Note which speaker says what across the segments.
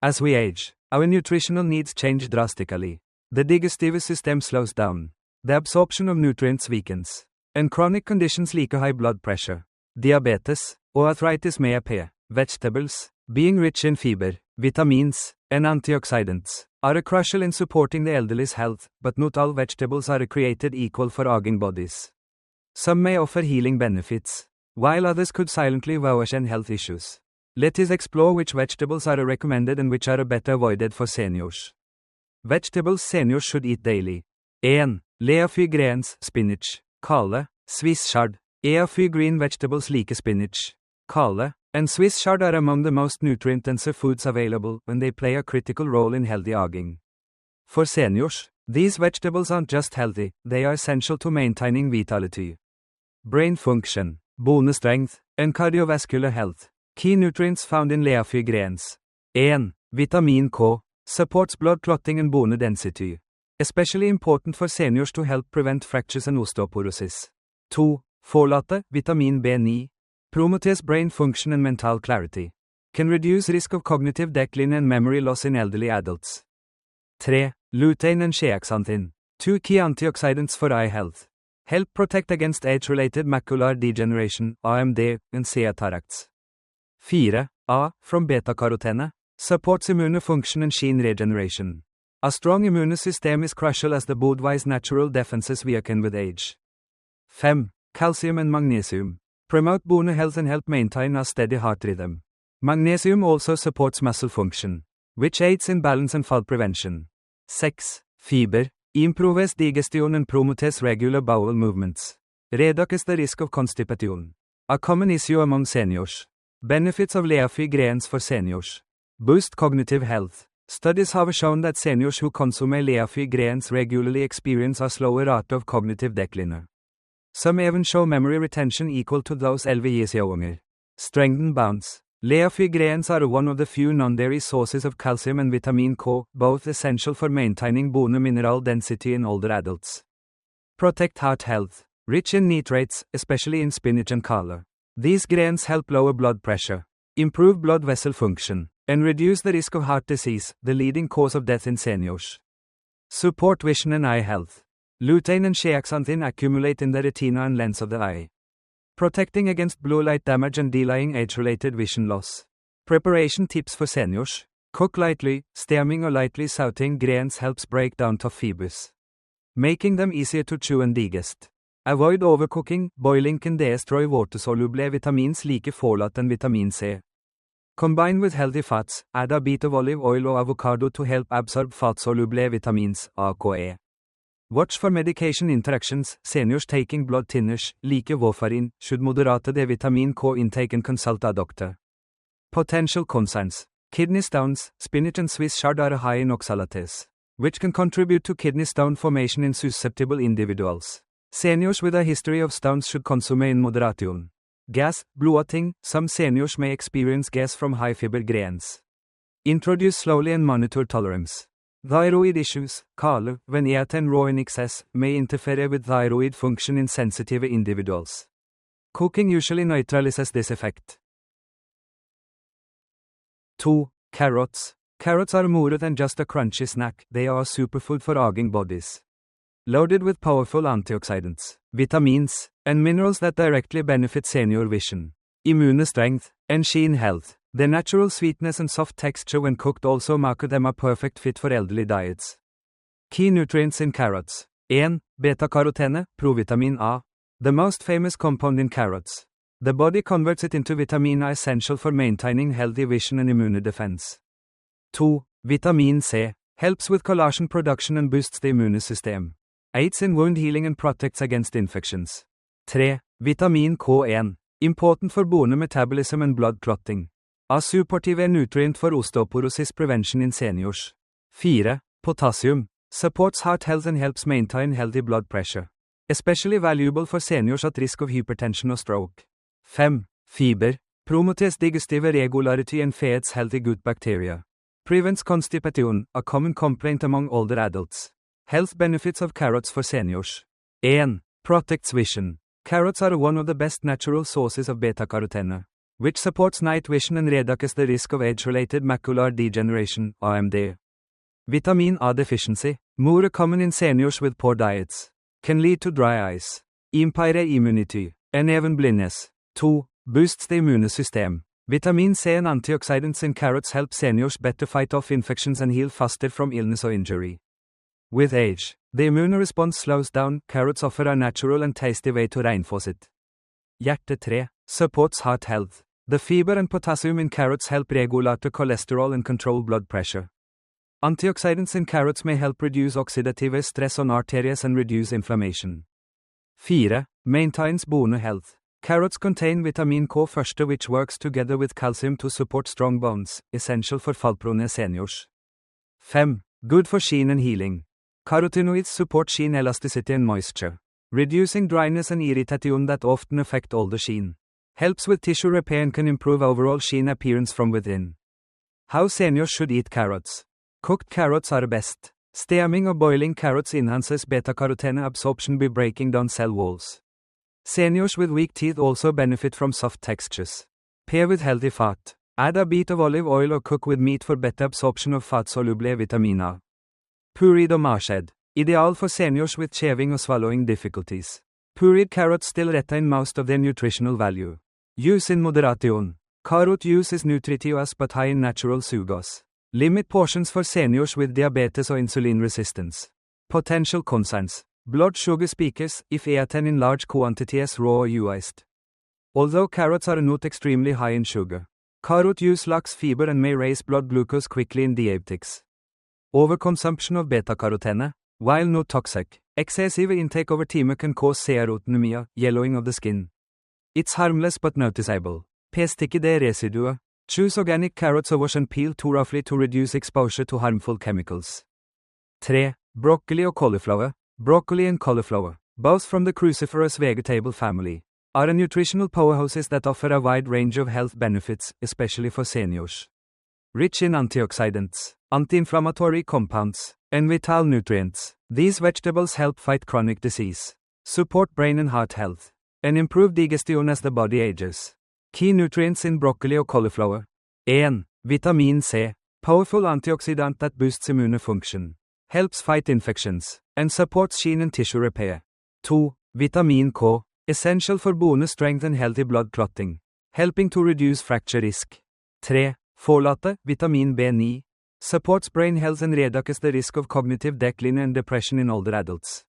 Speaker 1: As we age, our nutritional needs change drastically. The digestive system slows down. The absorption of nutrients weakens. And chronic conditions like high blood pressure, diabetes, or arthritis may appear. Vegetables, being rich in fiber, vitamins, and antioxidants, are crucial in supporting the elderly's health, but not all vegetables are created equal for aging bodies. Some may offer healing benefits, while others could silently worsen health issues. Let us explore which vegetables are recommended and which are better avoided for seniors. Vegetables seniors should eat daily. 1. Leafy greens, spinach, kale, Swiss chard. Leafy green vegetables like spinach, kale, and Swiss chard are among the most nutrient-dense foods available, and they play a critical role in healthy aging. For seniors, these vegetables aren't just healthy, they are essential to maintaining vitality, brain function, bone strength, and cardiovascular health. Key nutrients found in leafy greens. 1. Vitamin K supports blood clotting and bone density, especially important for seniors to help prevent fractures and osteoporosis. 2. Folate, vitamin B9, promotes brain function and mental clarity, can reduce risk of cognitive decline and memory loss in elderly adults. 3. Lutein and zeaxanthin, 2 key antioxidants for eye health, help protect against age-related macular degeneration, AMD, and cataracts. 4. A. From beta-carotene, supports immune function and gene regeneration. A strong immune system is crucial as the body's natural defenses weaken with age. 5. Calcium and magnesium promote bone health and help maintain a steady heart rhythm. Magnesium also supports muscle function, which aids in balance and fall prevention. 6. Fiber improves digestion and promotes regular bowel movements. Reduces the risk of constipation, a common issue among seniors. Benefits of leafy greens for seniors. Boost cognitive health. Studies have shown that seniors who consume leafy greens regularly experience a slower rate of cognitive decline. Some even show memory retention equal to those 11 years younger. Strengthen bones. Leafy greens are one of the few non-dairy sources of calcium and vitamin K, both essential for maintaining bone mineral density in older adults. Protect heart health. Rich in nitrates, especially in spinach and kale. These greens help lower blood pressure, improve blood vessel function, and reduce the risk of heart disease, the leading cause of death in seniors. Support vision and eye health. Lutein and zeaxanthin accumulate in the retina and lens of the eye, protecting against blue light damage and delaying age-related vision loss. Preparation tips for seniors. Cook lightly. Steaming or lightly sauteing greens helps break down tough fibers, making them easier to chew and digest. Avoid overcooking. Boiling can destroy water-soluble vitamins like folate and vitamin C. Combine with healthy fats. Add a bit of olive oil or avocado to help absorb fat-soluble vitamins A, K, E. Watch for medication interactions. Seniors taking blood thinners, like warfarin, should moderate the vitamin K intake and consult a doctor. Potential concerns. Kidney stones. Spinach and Swiss chard are high in oxalates, which can contribute to kidney stone formation in susceptible individuals. Seniors with a history of stones should consume in moderation. Gas, bloating. Some seniors may experience gas from high-fiber grains. Introduce slowly and monitor tolerance. Thyroid issues. Kale, when eaten raw in excess, may interfere with thyroid function in sensitive individuals. Cooking usually neutralizes this effect. 2. Carrots. Carrots are more than just a crunchy snack, they are a superfood for aging bodies. Loaded with powerful antioxidants, vitamins, and minerals that directly benefit senior vision, immune strength, and gene health. Their natural sweetness and soft texture when cooked also make them a perfect fit for elderly diets. Key nutrients in carrots. 1. Beta-carotene, provitamin A. The most famous compound in carrots. The body converts it into vitamin A, essential for maintaining healthy vision and immune defense. 2. Vitamin C. Helps with collagen production and boosts the immune system. Aids in wound healing and protects against infections. 3. Vitamin K1. Important for bone metabolism and blood clotting. A supportive nutrient for osteoporosis prevention in seniors. 4. Potassium. Supports heart health and helps maintain healthy blood pressure. Especially valuable for seniors at risk of hypertension or stroke. 5. Fiber. Promotes digestive regularity and feeds healthy gut bacteria. Prevents constipation, a common complaint among older adults. Health benefits of carrots for seniors. 1. Protects vision. Carrots are one of the best natural sources of beta-carotene, which supports night vision and reduces the risk of age-related macular degeneration, AMD. Vitamin A deficiency, more common in seniors with poor diets, can lead to dry eyes, impair immunity, and even blindness. 2. Boosts the immune system. Vitamin C and antioxidants in carrots help seniors better fight off infections and heal faster from illness or injury. With age, the immune response slows down. Carrots offer a natural and tasty way to reinforce it. Hjerte 3. Supports heart health. The fiber and potassium in carrots help regulate cholesterol and control blood pressure. Antioxidants in carrots may help reduce oxidative stress on arteries and reduce inflammation. 4. Maintains bone health. Carrots contain vitamin K første, which works together with calcium to support strong bones, essential for fallprone seniors. 5. Good for skin and healing. Carotenoids support skin elasticity and moisture, reducing dryness and irritation that often affect older skin. Helps with tissue repair and can improve overall skin appearance from within. How seniors should eat carrots. Cooked carrots are best. Steaming or boiling carrots enhances beta-carotene absorption by breaking down cell walls. Seniors with weak teeth also benefit from soft textures. Pair with healthy fat. Add a bit of olive oil or cook with meat for better absorption of fat-soluble vitamin A. Pureed or mashed. Ideal for seniors with chewing or swallowing difficulties. Pureed carrots still retain most of their nutritional value. Use in moderation. Carrot use is nutritious but high in natural sugars. Limit portions for seniors with diabetes or insulin resistance. Potential concerns. Blood sugar spikes if eaten in large quantities raw or used. Although carrots are not extremely high in sugar, carrot use lacks fiber and may raise blood glucose quickly in diabetics. Overconsumption of beta-carotene, while not toxic, excessive intake over time can cause serotonemia, yellowing of the skin. It's harmless but noticeable. Pest ikke det residuet. Choose organic carrots or wash and peel thoroughly to reduce exposure to harmful chemicals. 3. Broccoli or cauliflower. Broccoli and cauliflower, both from the cruciferous vegetable family, are nutritional powerhouses that offer a wide range of health benefits, especially for seniors. Rich in antioxidants, anti-inflammatory compounds, and vital nutrients, these vegetables help fight chronic disease, support brain and heart health, and improve digestion as the body ages. Key nutrients in broccoli or cauliflower. 1. Vitamin C, powerful antioxidant that boosts immune function, helps fight infections, and supports skin and tissue repair. 2. Vitamin K, essential for bone strength and healthy blood clotting, helping to reduce fracture risk. 3. Folate, vitamin B9, supports brain health and reduces the risk of cognitive decline and depression in older adults.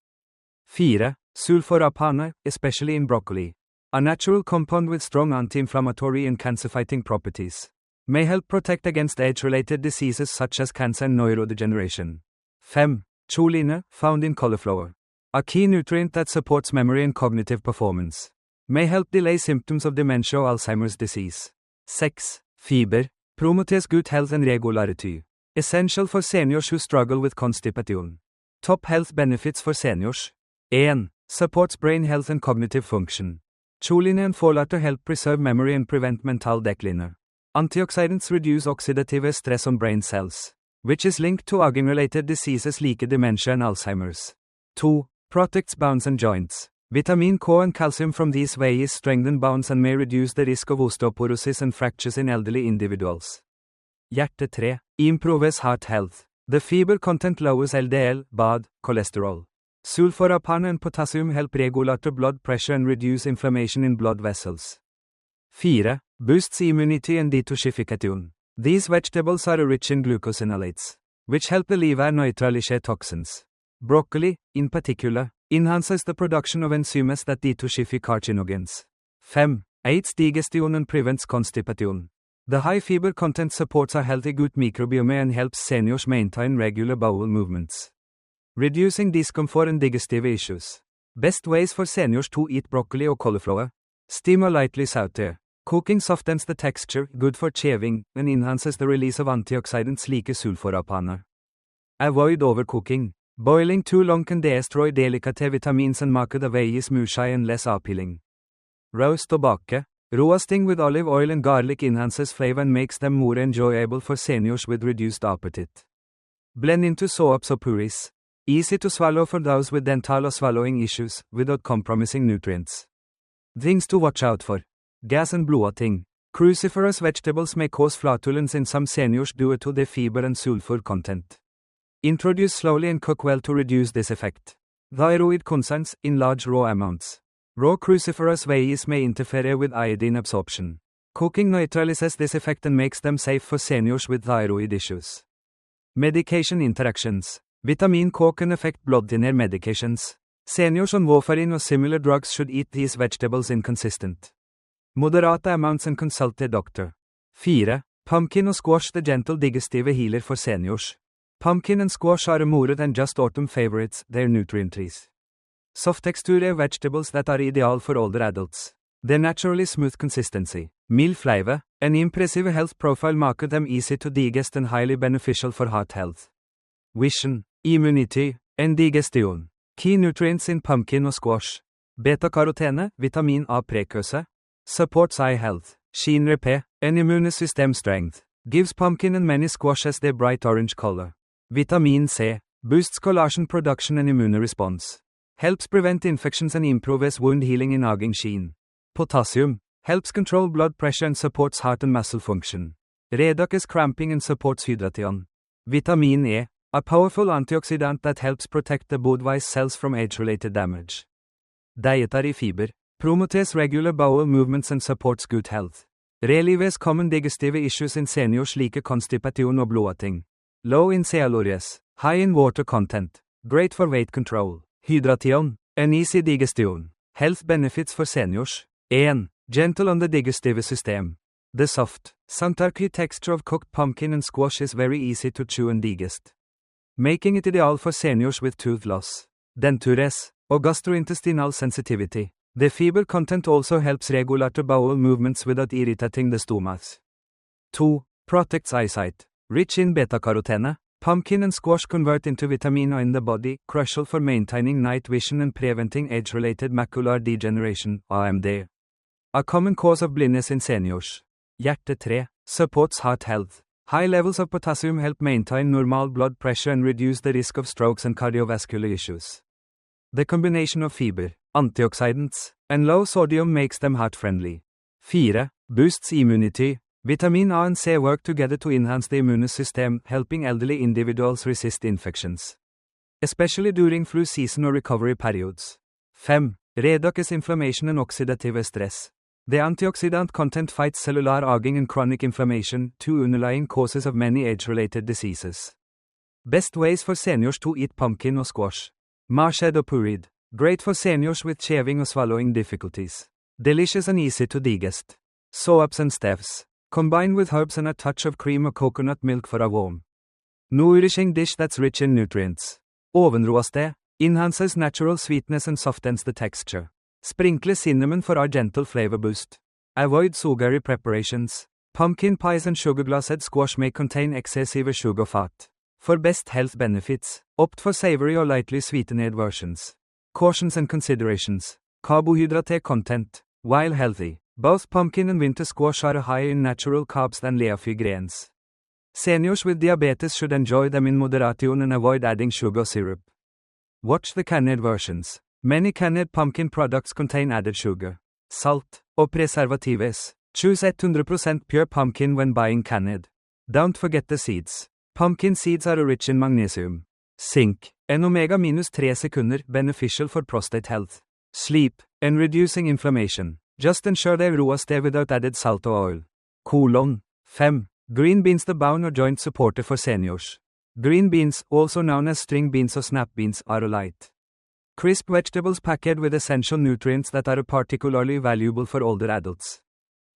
Speaker 1: 4. Sulforapane, especially in broccoli, a natural compound with strong anti-inflammatory and cancer-fighting properties, may help protect against age-related diseases such as cancer and neurodegeneration. 5. Choline, found in cauliflower, a key nutrient that supports memory and cognitive performance, may help delay symptoms of dementia or Alzheimer's disease. 6. Fiber, promotes good health and regularity, essential for seniors who struggle with constipation. Top health benefits for seniors. 1. Supports brain health and cognitive function. Choline and folate help preserve memory and prevent mental decline. Antioxidants reduce oxidative stress on brain cells, which is linked to aging-related diseases like dementia and Alzheimer's. 2. Protects bones and joints. Vitamin K and calcium from these veggies strengthen bones and may reduce the risk of osteoporosis and fractures in elderly individuals. Hjerte 3. Improves heart health. The fiber content lowers LDL, bad cholesterol. Sulforapane and potassium help regulate blood pressure and reduce inflammation in blood vessels. 4. Boosts immunity and detoxification. These vegetables are rich in glucosinolates, which help the liver neutralize toxins. Broccoli, in particular, enhances the production of enzymes that detoxify carcinogens. 5. Aids digestion and prevents constipation. The high fiber content supports a healthy gut microbiome and helps seniors maintain regular bowel movements, reducing discomfort and digestive issues. Best ways for seniors to eat broccoli or cauliflower. Steam or lightly saute. Cooking softens the texture, good for chewing, and enhances the release of antioxidants like sulforapane. Avoid overcooking. Boiling too long can destroy delicate vitamins and make the veggies mushy and less appealing. Roast or bake. Roasting with olive oil and garlic enhances flavor and makes them more enjoyable for seniors with reduced appetite. Blend into soups or purees. Easy to swallow for those with dental or swallowing issues, without compromising nutrients. Things to watch out for. Gas and bloating. Cruciferous vegetables may cause flatulence in some seniors due to their fiber and sulfur content. Introduce slowly and cook well to reduce this effect. Thyroid concerns in large raw amounts. Raw cruciferous veggies may interfere with iodine absorption. Cooking neutralizes this effect and makes them safe for seniors with thyroid issues. Medication interactions. Vitamin K can affect blood thinner medications. Seniors on warfarin or similar drugs should eat these vegetables in consistent, moderate amounts and consult their doctor. 4. Pumpkin or squash, the gentle digestive healer for seniors. Pumpkin and squash are more than just autumn favorites, they're nutrient trees. Soft texture vegetables that are ideal for older adults. Their naturally smooth consistency, mild flavor, and impressive health profile make them easy to digest and highly beneficial for heart health. Vision, immunity, and digestion. Key nutrients in pumpkin or squash. Beta-carotene, vitamin A precursor. Supports eye health, sheen repair, and immune system strength. Gives pumpkin and many squashes their bright orange color. Vitamin C. Boosts collagen production and immune response. Helps prevent infections and improves wound healing in nagging sheen. Potassium. Helps control blood pressure and supports heart and muscle function. Reduces cramping and supports hydration. Vitamin E. A powerful antioxidant that helps protect the body-wise cells from age-related damage. Dietary fiber. Promotes regular bowel movements and supports good health. Relieves common digestive issues in seniors like constipation og bloating. Low in calories. High in water content. Great for weight control. Hydration. And easy digestion. Health benefits for seniors. 1. Gentle on the digestive system. The soft, santarky texture of cooked pumpkin and squash is very easy to chew and digest, making it ideal for seniors with tooth loss, dentures, or gastrointestinal sensitivity. The fiber content also helps regulate the bowel movements without irritating the stomach. 2. Protects eyesight. Rich in beta-carotene, pumpkin and squash convert into vitamin A in the body, crucial for maintaining night vision and preventing age-related macular degeneration, AMD. A common cause of blindness in seniors. Hjerte 3. Supports heart health. High levels of potassium help maintain normal blood pressure and reduce the risk of strokes and cardiovascular issues. The combination of fiber, antioxidants, and low sodium makes them heart-friendly. 4. Boosts immunity. Vitamin A and C work together to enhance the immune system, helping elderly individuals resist infections, especially during flu season or recovery periods. 5. Reduces inflammation and oxidative stress. The antioxidant content fights cellular aging and chronic inflammation, two underlying causes of many age-related diseases. Best ways for seniors to eat pumpkin or squash. Nightshade or pureed. Great for seniors with chewing or swallowing difficulties. Delicious and easy to digest. Soaps and stews. Combine with herbs and a touch of cream or coconut milk for a warm, nourishing dish that's rich in nutrients. Ovenroaste. Enhances natural sweetness and softens the texture. Sprinkle cinnamon for a gentle flavor boost. Avoid sugary preparations. Pumpkin pies and sugar-glassed squash may contain excessive sugar fat. For best health benefits, opt for savory or lightly sweetened versions. Cautions and considerations. Carbohydrate content. While healthy, both pumpkin and winter squash are higher in natural carbs than leafy grains. Seniors with diabetes should enjoy them in moderation and avoid adding sugar syrup. Watch the canned versions. Many canned pumpkin products contain added sugar, salt, or preservatives. Choose 100% pure pumpkin when buying canned. Don't forget the seeds. Pumpkin seeds are rich in magnesium, zinc, and omega-3 sekunder, beneficial for prostate health, sleep, and reducing inflammation. Just ensure they're roasted without added salt or oil. 5. Green beans, the bone or joint supporter for seniors. Green beans, also known as string beans or snap beans, are light, crisp vegetables packed with essential nutrients that are particularly valuable for older adults.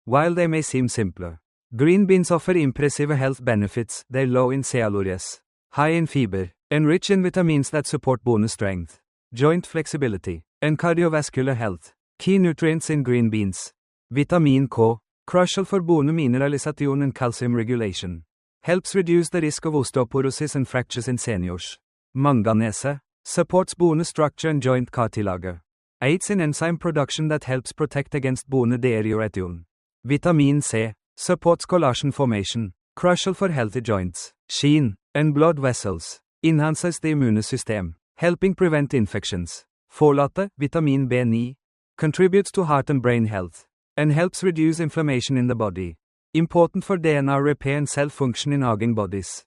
Speaker 1: While they may seem simpler, green beans offer impressive health benefits. They're low in calories, high in fiber, and rich in vitamins that support bone strength, joint flexibility, and cardiovascular health. Key nutrients in green beans. Vitamin K, crucial for bone mineralization and calcium regulation. Helps reduce the risk of osteoporosis and fractures in seniors. Manganese, supports bone structure and joint cartilage. Aids in enzyme production that helps protect against bone deterioration. Vitamin C, supports collagen formation, crucial for healthy joints, sheen, and blood vessels. Enhances the immune system, helping prevent infections. Folate, vitamin B9, contributes to heart and brain health. and helps reduce inflammation in the body. Important for DNA repair and cell function in aging bodies.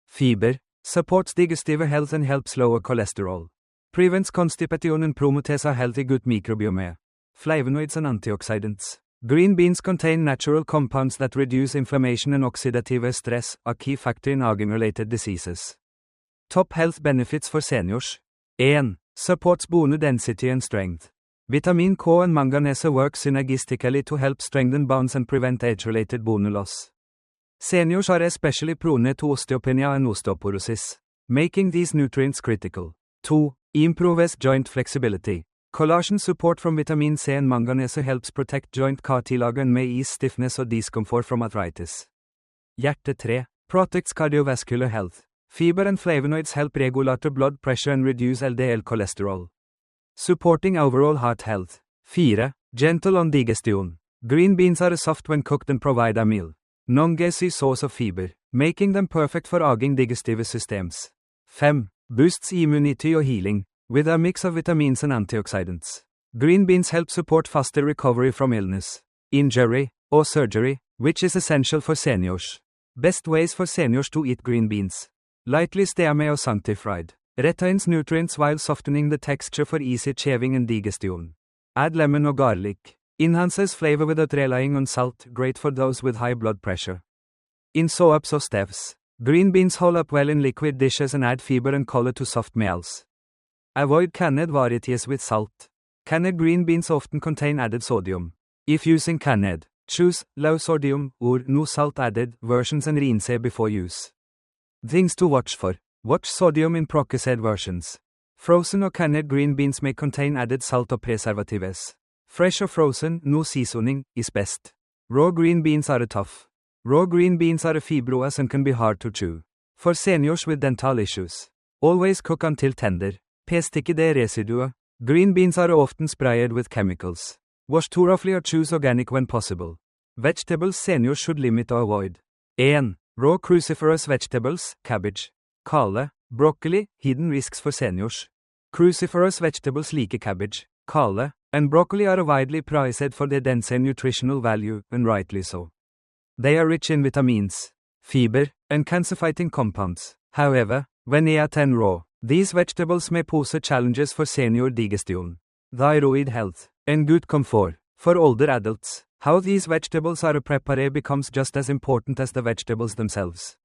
Speaker 1: Fiber supports digestive health and helps lower cholesterol. Prevents constipation and promotes a healthy gut microbiome. Flavonoids and antioxidants. Green beans contain natural compounds that reduce inflammation and oxidative stress, a key factor in aging-related diseases. Top health benefits for seniors. 1. Supports bone density and strength. Vitamin K and manganese work synergistically to help strengthen bones and prevent age-related bone loss. Seniors are especially prone to osteopenia and osteoporosis, making these nutrients critical. 2. Improves joint flexibility. Collagen support from vitamin C and manganese helps protect joint cartilage and may ease stiffness or discomfort from arthritis. Hjerte 3. Protects cardiovascular health. Fiber and flavonoids help regulate blood pressure and reduce LDL cholesterol. Supporting overall heart health. 4. Gentle on digestion. Green beans are soft when cooked and provide a meal. Non-gassy source of fiber, making them perfect for aging digestive systems. 5. Boosts immunity or healing, with a mix of vitamins and antioxidants. Green beans help support faster recovery from illness, injury, or surgery, which is essential for seniors. Best ways for seniors to eat green beans. Lightly steamed or sanctified. Retains nutrients while softening the texture for easy chewing and digestion. Add lemon or garlic. Enhances flavor without relying on salt, great for those with high blood pressure. In soups or stews, green beans hold up well in liquid dishes and add fiber and color to soft meals. Avoid canned varieties with salt. Canned green beans often contain added sodium. If using canned, choose low sodium or no salt added versions and rinse before use. Things to watch for. Watch sodium in processed versions. Frozen or canned green beans may contain added salt or preservatives. Fresh or frozen, no seasoning, is best. Raw green beans are tough. Raw green beans are fibrous and can be hard to chew. For seniors with dental issues, always cook until tender. Pesticide residue. Green beans are often sprayed with chemicals. Wash thoroughly or choose organic when possible. Vegetables seniors should limit or avoid. 1. Raw cruciferous vegetables, cabbage, kale, broccoli, hidden risks for seniors. Cruciferous vegetables like cabbage, kale, and broccoli are widely prized for their dense nutritional value, and rightly so. They are rich in vitamins, fiber, and cancer-fighting compounds. However, when eaten raw, these vegetables may pose challenges for senior digestion, thyroid health, and gut comfort. For older adults, how these vegetables are prepared becomes just as important as the vegetables themselves.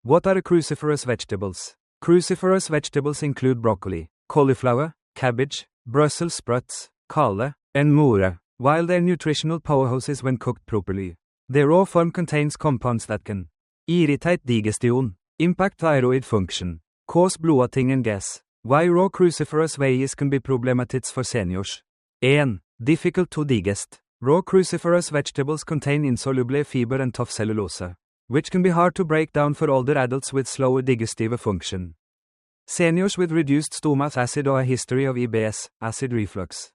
Speaker 1: What are cruciferous vegetables? Cruciferous vegetables include broccoli, cauliflower, cabbage, Brussels sprouts, kale, and more. While they're nutritional powerhouses when cooked properly, their raw form contains compounds that can irritate digestion, impact thyroid function, cause bloating and gas. Why raw cruciferous veggies can be problematic for seniors. 1. Difficult to digest. Raw cruciferous vegetables contain insoluble fiber and tough cellulose, which can be hard to break down for older adults with slower digestive function. Seniors with reduced stomach acid or a history of IBS, acid reflux,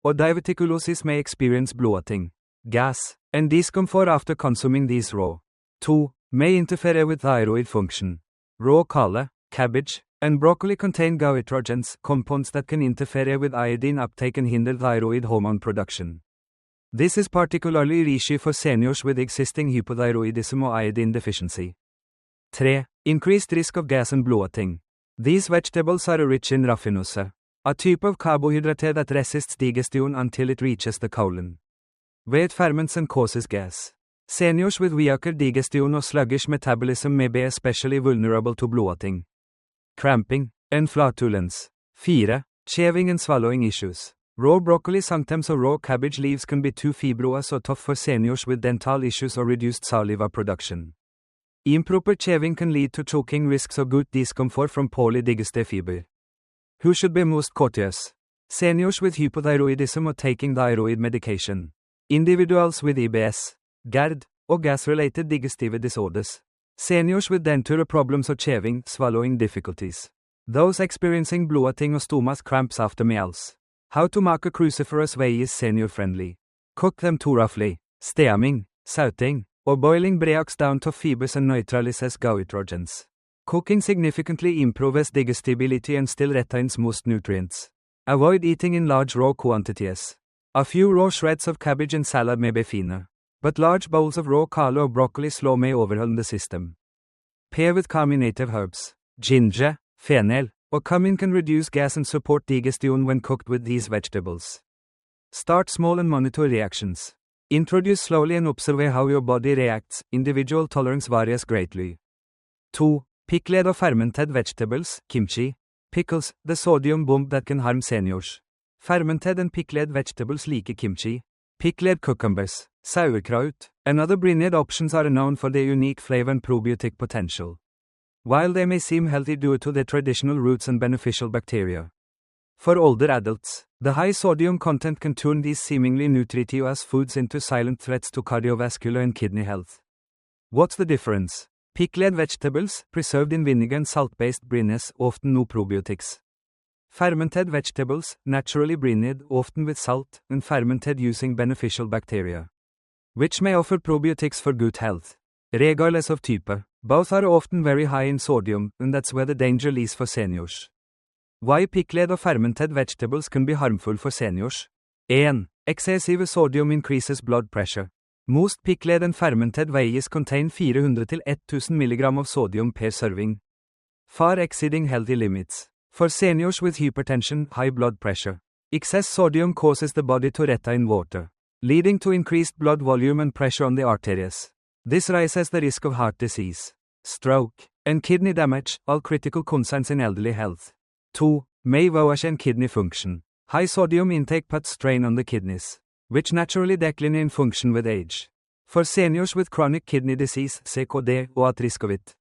Speaker 1: or diverticulosis may experience bloating, gas, and discomfort after consuming these raw. 2. May interfere with thyroid function. Raw kale, cabbage, and broccoli contain goitrogens, compounds that can interfere with iodine uptake and hinder thyroid hormone production. This is particularly risky for seniors with existing hypothyroidism or iodine deficiency. 3. Increased risk of gas and bloating. These vegetables are rich in raffinose, a type of carbohydrate that resists digestion until it reaches the colon, where it ferments and causes gas. Seniors with weaker digestion or sluggish metabolism may be especially vulnerable to bloating, cramping, and flatulence. 4. Chewing and swallowing issues. Raw broccoli, sometimes or raw cabbage leaves can be too fibrous or tough for seniors with dental issues or reduced saliva production. Improper chewing can lead to choking risks or gut discomfort from poorly digested fiber. Who should be most cautious? Seniors with hypothyroidism or taking thyroid medication. Individuals with IBS, GERD, or gas-related digestive disorders. Seniors with dental problems or chewing, swallowing difficulties. Those experiencing bloating or stomach cramps after meals. How to make a cruciferous veggies senior-friendly. Cook them thoroughly. Steaming, sauteing, or boiling breaks down to fibers and neutralizes goitrogens. Cooking significantly improves digestibility and still retains most nutrients. Avoid eating in large raw quantities. A few raw shreds of cabbage in salad may be finer, but large bowls of raw kale or broccoli slaw may overwhelm the system. Pair with carminative herbs. Ginger, fennel, or cumin can reduce gas and support digestion when cooked with these vegetables. Start small and monitor reactions. Introduce slowly and observe how your body reacts. Individual tolerance varies greatly. 2. Pickled or fermented vegetables, kimchi. Pickles, the sodium bomb that can harm seniors. Fermented and pickled vegetables like kimchi, pickled cucumbers, sauerkraut, and other branded options are known for their unique flavor and probiotic potential. While they may seem healthy due to their traditional roots and beneficial bacteria. For older adults, the high sodium content can turn these seemingly nutritious foods into silent threats to cardiovascular and kidney health. What's the difference? Pickled vegetables, preserved in vinegar and salt-based brines, often no probiotics. Fermented vegetables, naturally brine, often with salt, and fermented using beneficial bacteria, which may offer probiotics for good health. Regardless of type, both are often very high in sodium, and that's where the danger lies for seniors. Why pickled or fermented vegetables can be harmful for seniors? 1. Excessive sodium increases blood pressure. Most pickled and fermented veggies contain 400 to 1000 mg of sodium per serving, far exceeding healthy limits. For seniors with hypertension, high blood pressure, excess sodium causes the body to retain water, leading to increased blood volume and pressure on the arteries. This raises the risk of heart disease, stroke, and kidney damage, all critical concerns in elderly health. 2. May worsen kidney function. High sodium intake puts strain on the kidneys, which naturally decline in function with age. For seniors with chronic kidney disease, CKD, og at risk of it.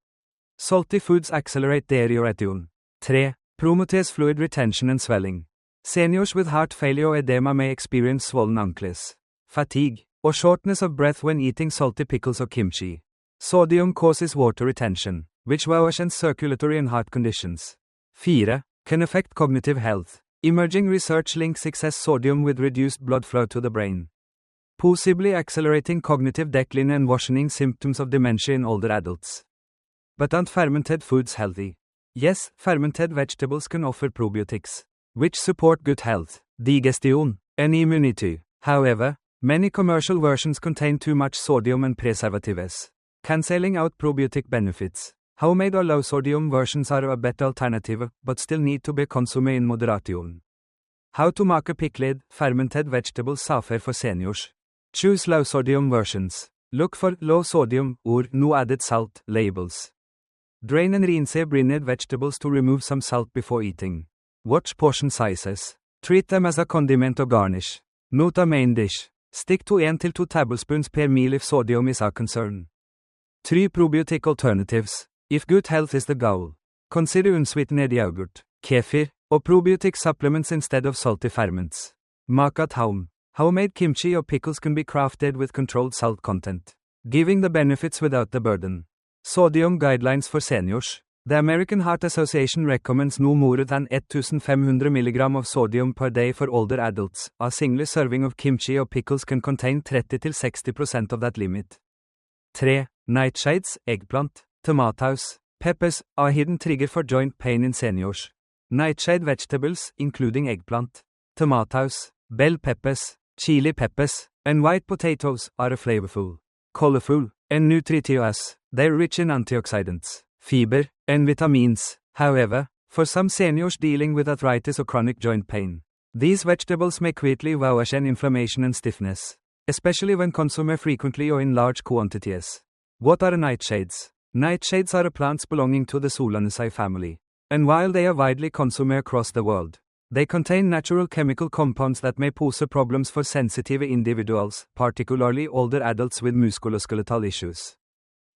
Speaker 1: Salty foods accelerate deterioration. 3. Promotes fluid retention and swelling. Seniors with heart failure or edema may experience swollen ankles, fatigue, or shortness of breath when eating salty pickles or kimchi. Sodium causes water retention, which worsens circulatory and heart conditions. 4. Can affect cognitive health. Emerging research links excess sodium with reduced blood flow to the brain, possibly accelerating cognitive decline and worsening symptoms of dementia in older adults. But aren't fermented foods healthy? Yes, fermented vegetables can offer probiotics, which support good health, digestion, and immunity. However, many commercial versions contain too much sodium and preservatives, cancelling out probiotic benefits. Homemade or low-sodium versions are a better alternative, but still need to be consumed in moderation. How to make pickled, fermented vegetables safer for seniors. Choose low-sodium versions. Look for low-sodium or no added salt labels. Drain and rinse brine vegetables to remove some salt before eating. Watch portion sizes. Treat them as a condiment or garnish, not a main dish. Stick to 1 to 2 tablespoons per meal if sodium is a concern. 3 probiotic alternatives. If good health is the goal, consider unsweetened yogurt, kefir, or probiotic supplements instead of salty ferments. Make at home. Homemade kimchi or pickles can be crafted with controlled salt content, giving the benefits without the burden. Sodium guidelines for seniors. The American Heart Association recommends no more than 1500 mg of sodium per day for older adults. A single serving of kimchi or pickles can contain 30-60% of that limit. 3. Nightshades, eggplant, tomatoes, peppers, are a hidden trigger for joint pain in seniors. Nightshade vegetables, including eggplant, tomatoes, bell peppers, chili peppers, and white potatoes, are flavorful, colorful, and nutritious. They're rich in antioxidants, fiber, and vitamins. However, for some seniors dealing with arthritis or chronic joint pain, these vegetables may quickly worsen inflammation and stiffness, especially when consumed frequently or in large quantities. What are nightshades? Nightshades are plants belonging to the Solanaceae family, and while they are widely consumed across the world, they contain natural chemical compounds that may pose problems for sensitive individuals, particularly older adults with musculoskeletal issues.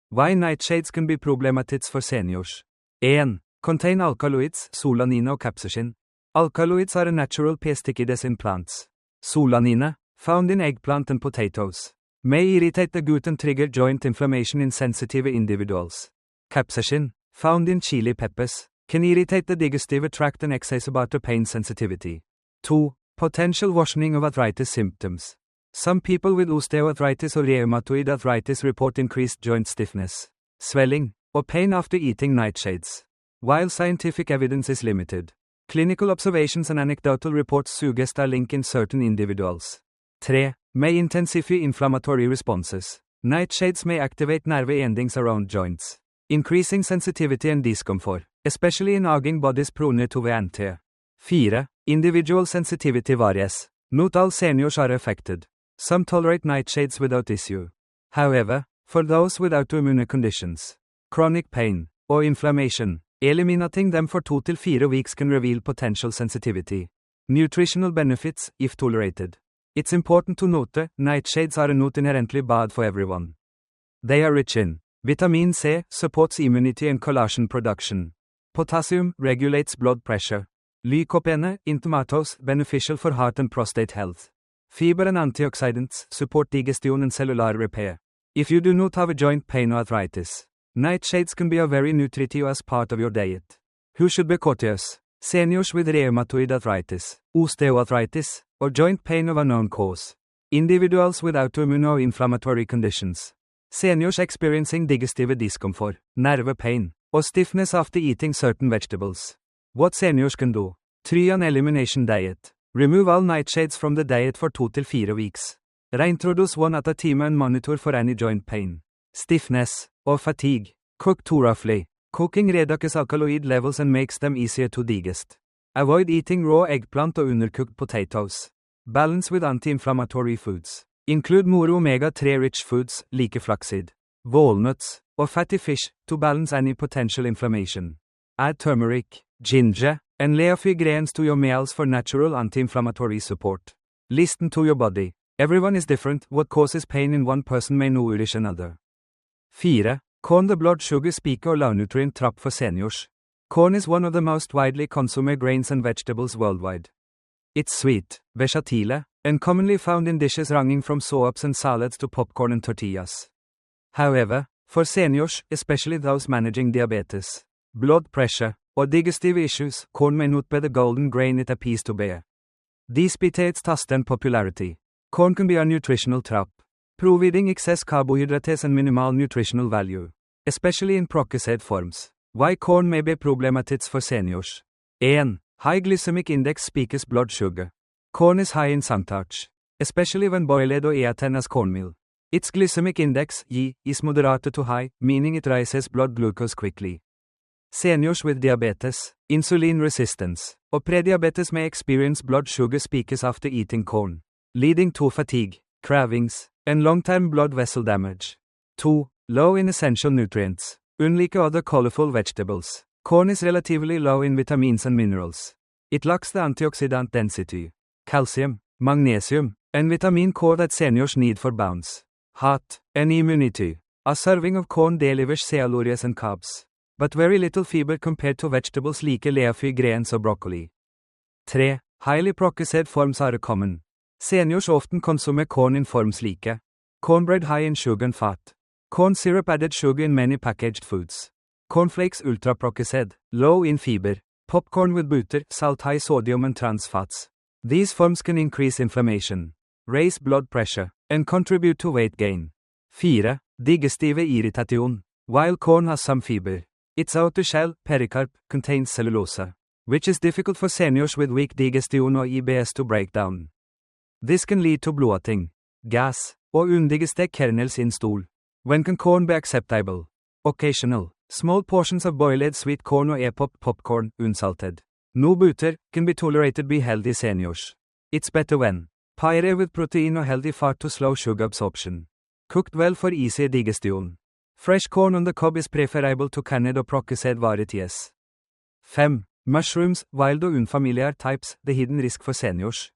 Speaker 1: Why nightshades can be problematic for seniors. 1. Contain alkaloids, solanine or capsaicin. Alkaloids are natural pesticides in plants. Solanine, found in eggplant and potatoes, may irritate the gut and trigger joint inflammation in sensitive individuals. Capsaicin, found in chili peppers, can irritate the digestive tract and exacerbate pain sensitivity. 2. Potential worsening of arthritis symptoms. Some people with osteoarthritis or rheumatoid arthritis report increased joint stiffness, swelling, or pain after eating nightshades. While scientific evidence is limited, Clinical observations and anecdotal reports suggest a link in certain individuals. 3. May intensify inflammatory responses. Nightshades may activate nerve endings around joints, increasing sensitivity and discomfort, especially in aging bodies prone to VNT. 4. Individual sensitivity varies. Not all seniors are affected. Some tolerate nightshades without issue. However, for those with autoimmune conditions, chronic pain, or inflammation, eliminating them for 2 to 4 weeks can reveal potential sensitivity. Nutritional benefits, if tolerated. It's important to note, nightshades are not inherently bad for everyone. They are rich in vitamin C, supports immunity and collagen production. Potassium, regulates blood pressure. Lycopene, in tomatoes, beneficial for heart and prostate health. Fiber and antioxidants, support digestion and cellular repair. If you do not have a joint pain or arthritis, nightshades can be a very nutritive as part of your diet. Who should be cautious? Seniors with rheumatoid arthritis, osteoarthritis, or joint pain of unknown cause. Individuals with autoimmune or inflammatory conditions. Seniors experiencing digestive discomfort, nerve pain, or stiffness after eating certain vegetables. What seniors can do? 3. An elimination diet. Remove all nightshades from the diet for 2 to 4 weeks. Reintroduce one at a time and monitor for any joint pain, stiffness, or fatigue. Cook too roughly. Cooking reduces alkaloid levels and makes them easier to digest. Avoid eating raw eggplant or undercooked potatoes. Balance with anti-inflammatory foods. Include more omega-3 rich foods, like flaxseed, walnuts, or fatty fish, to balance any potential inflammation. Add turmeric, ginger, and leafy greens to your meals for natural anti-inflammatory support. Listen to your body. Everyone is different. What causes pain in one person may nourish another. 4. Corn, the blood sugar speaker or low nutrient trap for seniors. Corn is one of the most widely consumed grains and vegetables worldwide. It's sweet, versatile, and commonly found in dishes ranging from soups and salads to popcorn and tortillas. However, for seniors, especially those managing diabetes, blood pressure, or digestive issues, corn may not be the golden grain it appears to be. Despite its taste and popularity, corn can be a nutritional trap, providing excess carbohydrates and minimal nutritional value, especially in processed forms. Why corn may be problematic for seniors. 1. High glycemic index speaks blood sugar. Corn is high in starch, especially when boiled or eaten as cornmeal. Its glycemic index, G, is moderate to high, meaning it raises blood glucose quickly. Seniors with diabetes, insulin resistance, or prediabetes may experience blood sugar spikes after eating corn, leading to fatigue, cravings, and long-term blood vessel damage. 2. Low in essential nutrients. Unlike other colorful vegetables, corn is relatively low in vitamins and minerals. It lacks the antioxidant density, calcium, magnesium, and vitamin K that seniors need for bounce, heart, and immunity. A serving of corn delivers calories and carbs, but very little fiber compared to vegetables like leafy greens or broccoli. 3. Highly processed forms are common. Seniors often consume corn in forms like cornbread high in sugar and fat, corn syrup added sugar in many packaged foods, cornflakes ultra processed, low in fiber, popcorn with butter, salt high sodium and trans fats. These forms can increase inflammation, raise blood pressure, and contribute to weight gain. 4. Digestive irritation. While corn has some fiber, its outer shell, pericarp, contains cellulose, which is difficult for seniors with weak digestion or IBS to break down. This can lead to bloating, gas, or undigested kernels in stool. When can corn be acceptable? Occasional, small portions of boiled sweet corn or popcorn, unsalted. No butter, can be tolerated by healthy seniors. It's better when paired with protein or healthy fat to slow sugar absorption. Cooked well for easy digestion. Fresh corn on the cob is preferable to canned or processed varieties. 5. Mushrooms, wild or unfamiliar types, the hidden risk for seniors.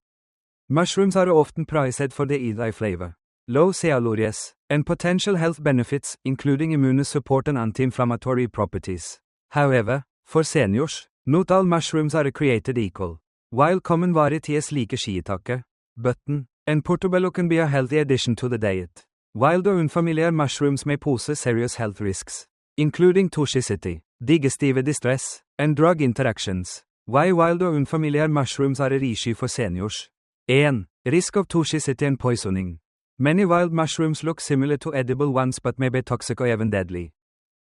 Speaker 1: Mushrooms are often prized for their earthy flavor, low calories, and potential health benefits, including immune support and anti-inflammatory properties. However, for seniors, not all mushrooms are created equal. While common varieties like shiitake, button, and portobello can be a healthy addition to the diet, wild or unfamiliar mushrooms may pose serious health risks, including toxicity, digestive distress, and drug interactions. Why wild or unfamiliar mushrooms are a issue for seniors? 1. Risk of toxicity and poisoning. Many wild mushrooms look similar to edible ones but may be toxic or even deadly.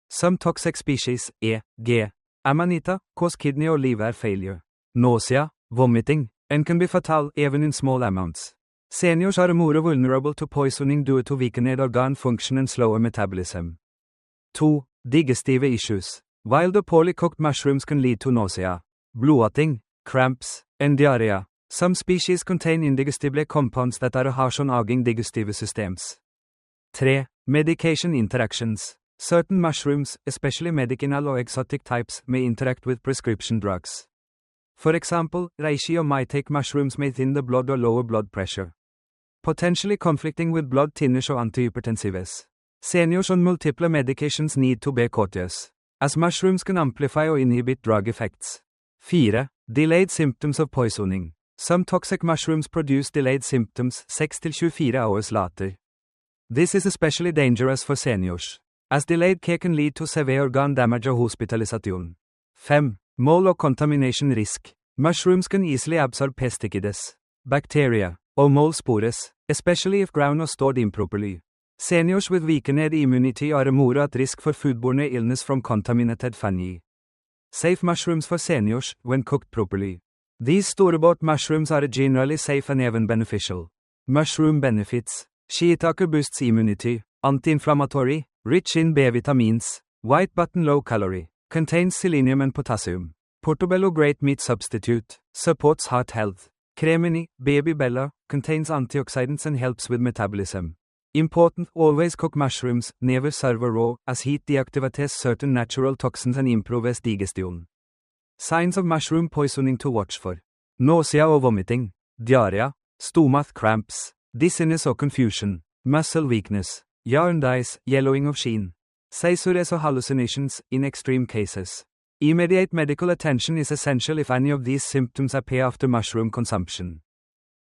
Speaker 1: Some toxic species, E. g. Amanita, cause kidney or liver failure. nausea, vomiting, and can be fatal even in small amounts. Seniors are more vulnerable to poisoning due to weakened organ function and slower metabolism. 2. Digestive issues. While the poorly cooked mushrooms can lead to nausea, bloating, cramps, and diarrhea, some species contain indigestible compounds that are harsh on aging digestive systems. 3. Medication interactions. Certain mushrooms, especially medicinal or exotic types, may interact with prescription drugs. For example, reishi or maitake mushrooms may thin the blood or lower blood pressure, potentially conflicting with blood thinners or antihypertensives. Seniors on multiple medications need to be cautious, as mushrooms can amplify or inhibit drug effects. 4. Delayed symptoms of poisoning. Some toxic mushrooms produce delayed symptoms 6 to 24 hours later. This is especially dangerous for seniors, as delayed care can lead to severe organ damage or hospitalization. 5. Mold or contamination risk. Mushrooms can easily absorb pesticides, bacteria, or mold spores, especially if ground or stored improperly. Seniors with weakened immunity are more at risk for foodborne illness from contaminated fungi. Safe mushrooms for seniors, when cooked properly. These store-bought mushrooms are generally safe and even beneficial. Mushroom benefits. Shiitake boosts immunity, anti-inflammatory, rich in B vitamins, white button low calorie, contains selenium and potassium. Portobello great meat substitute, supports heart health. Cremini, baby bella, contains antioxidants and helps with metabolism. Important, always cook mushrooms, never serve raw, as heat deactivates certain natural toxins and improves digestion. Signs of mushroom poisoning to watch for. Nausea or vomiting, diarrhea, stomach cramps, dizziness or confusion, muscle weakness, jaundice, yellowing of sheen, seizures or hallucinations, in extreme cases. Immediate medical attention is essential if any of these symptoms appear after mushroom consumption.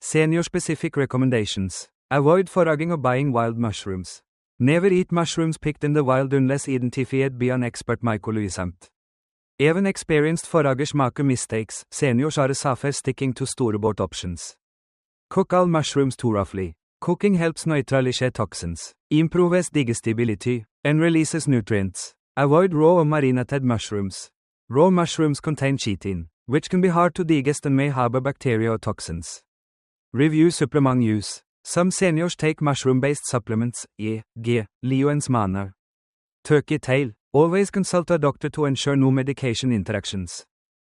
Speaker 1: Senior-specific recommendations. Avoid foraging or buying wild mushrooms. Never eat mushrooms picked in the wild unless identified by an expert mycologist. Even experienced foragers make mistakes. Seniors are safer sticking to store-bought options. Cook all mushrooms thoroughly. Cooking helps neutralize toxins, improves digestibility, and releases nutrients. Avoid raw or marinated mushrooms. Raw mushrooms contain chitin, which can be hard to digest and may harbor bacteria or toxins. Review supplement use. Some seniors take mushroom-based supplements, e.g., Leo and Smana. Turkey tail. Always consult a doctor to ensure no medication interactions.